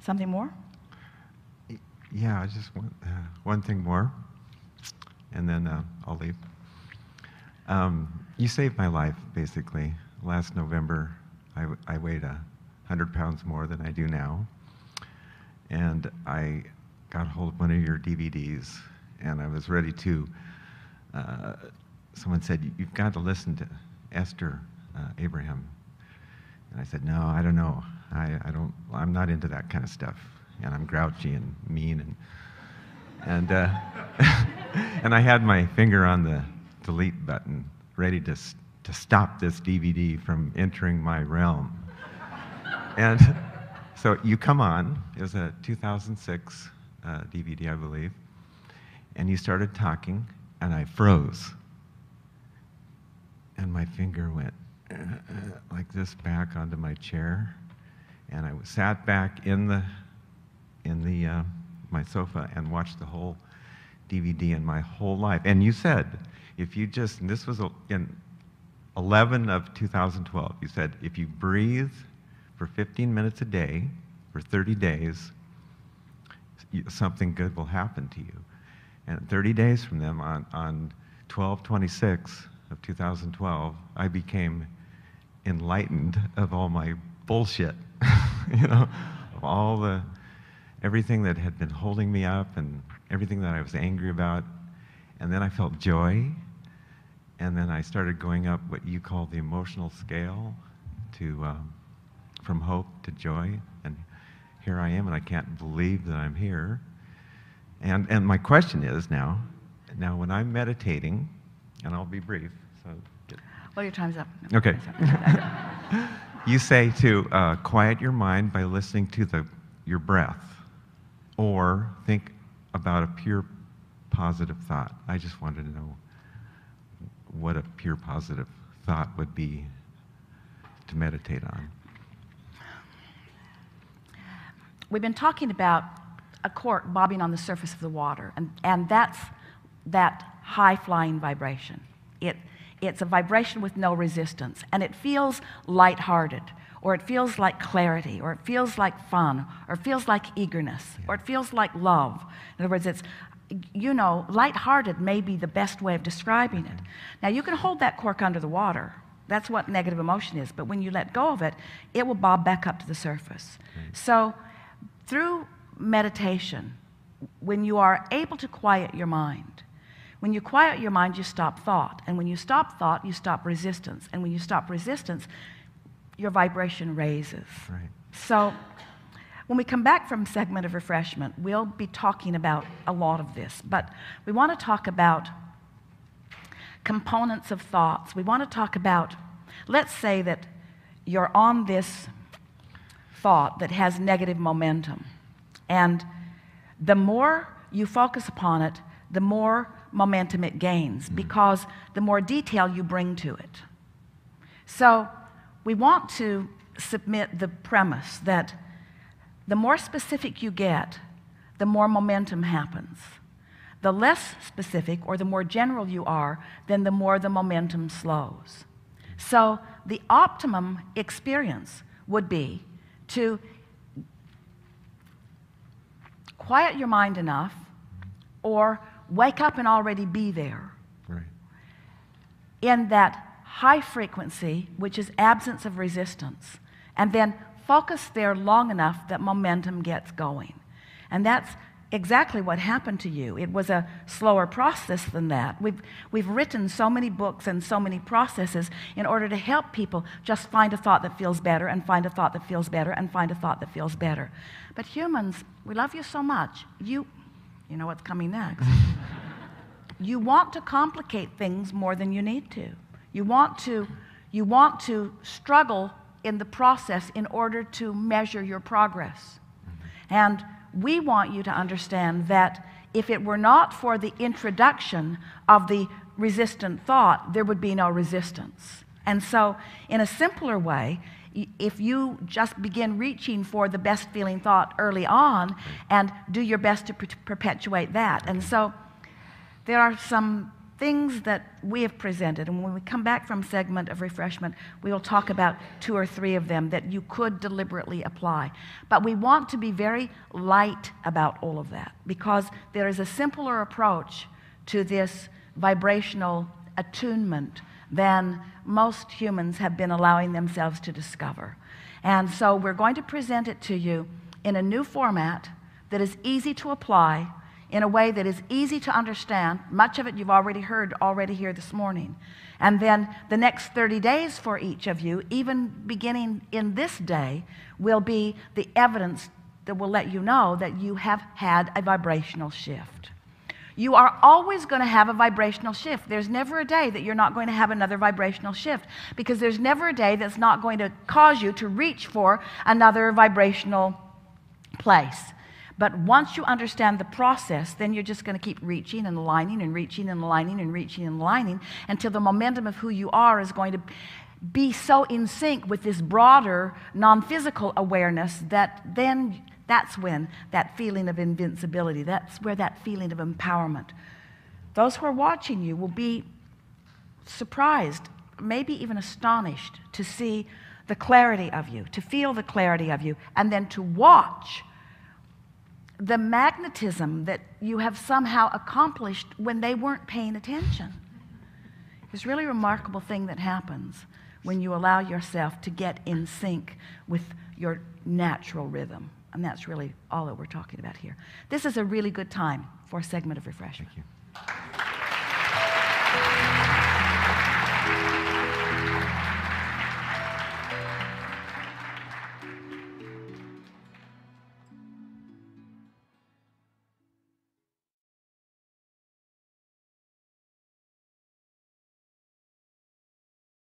Something more? Yeah, I just want one thing more, and then I'll leave. You saved my life, basically. Last November, I weighed 100 pounds more than I do now, and I got hold of one of your DVDs, and I was ready to. Someone said, "You've got to listen to Esther Abraham," and I said, "No, I don't know. I'm not into that kind of stuff, and I'm grouchy and mean, and and I had my finger on the delete button, ready to stop this DVD from entering my realm." And so you come on. It was a 2006 DVD, I believe, and you started talking, and I froze, and my finger went like this back onto my chair, and I sat back in my sofa and watched the whole DVD in my whole life. And you said, if you just, and this was in 11 of 2012, you said, if you breathe for 15 minutes a day for 30 days, something good will happen to you. And 30 days from them, on 12/26 of 2012, I became enlightened of all my bullshit, of everything that had been holding me up and everything that I was angry about. And then I felt joy, and then I started going up what you call the emotional scale from hope to joy, and here I am, and I can't believe that I'm here. And my question is now when I'm meditating, and I'll be brief, so... Well, your time's up. Okay. You say to quiet your mind by listening to your breath, or think about a pure positive thought. I just wanted to know what a pure positive thought would be to meditate on. We've been talking about a cork bobbing on the surface of the water, and that's that high-flying vibration. It's a vibration with no resistance, and it feels lighthearted, or it feels like clarity, or it feels like fun, or it feels like eagerness, or it feels like love. In other words, it's, lighthearted may be the best way of describing it. Now, you can hold that cork under the water. That's what negative emotion is. But when you let go of it, it will bob back up to the surface. So through meditation, when you are able to quiet your mind, when you quiet your mind, you stop thought. And when you stop thought, you stop resistance. And when you stop resistance, your vibration raises. Right. So when we come back from segment of refreshment, we'll be talking about a lot of this. But we want to talk about components of thoughts. We want to talk about, let's say that you're on this thought that has negative momentum. And the more you focus upon it, the more momentum it gains, because the more detail you bring to it. So we want to submit the premise that the more specific you get, the more momentum happens. The less specific or the more general you are, then the more the momentum slows. So the optimum experience would be to quiet your mind enough, or wake up and already be there. Right. In that high frequency, which is absence of resistance, and then focus there long enough that momentum gets going. And that's exactly what happened to you. It was a slower process than that. We've written so many books and so many processes in order to help people just find a thought that feels better, and find a thought that feels better, and find a thought that feels better. But humans, we love you so much. You know what's coming next. You want to complicate things more than you need to. You want to struggle in the process in order to measure your progress. And we want you to understand that if it were not for the introduction of the resistant thought, there would be no resistance. And so, in a simpler way, if you just begin reaching for the best feeling thought early on and do your best to perpetuate that. And so there are some things that we have presented, and when we come back from segment of refreshment, we will talk about 2 or 3 of them that you could deliberately apply. But we want to be very light about all of that, because there is a simpler approach to this vibrational attunement than most humans have been allowing themselves to discover. And so we're going to present it to you in a new format that is easy to apply, in a way that is easy to understand. Much of it you've already heard here this morning. And then the next 30 days for each of you, even beginning in this day, will be the evidence that will let you know that you have had a vibrational shift. You are always going to have a vibrational shift. There's never a day that you're not going to have another vibrational shift, because there's never a day that's not going to cause you to reach for another vibrational place. But once you understand the process, then you're just going to keep reaching and aligning and reaching and aligning and reaching and aligning until the momentum of who you are is going to be so in sync with this broader non-physical awareness that then that's when that feeling of invincibility, that's where that feeling of empowerment. Those who are watching you will be surprised, maybe even astonished, to see the clarity of you, to feel the clarity of you, and then to watch the magnetism that you have somehow accomplished when they weren't paying attention. It's a really remarkable thing that happens when you allow yourself to get in sync with your natural rhythm. And that's really all that we're talking about here. This is a really good time for a segment of refreshment. Thank you.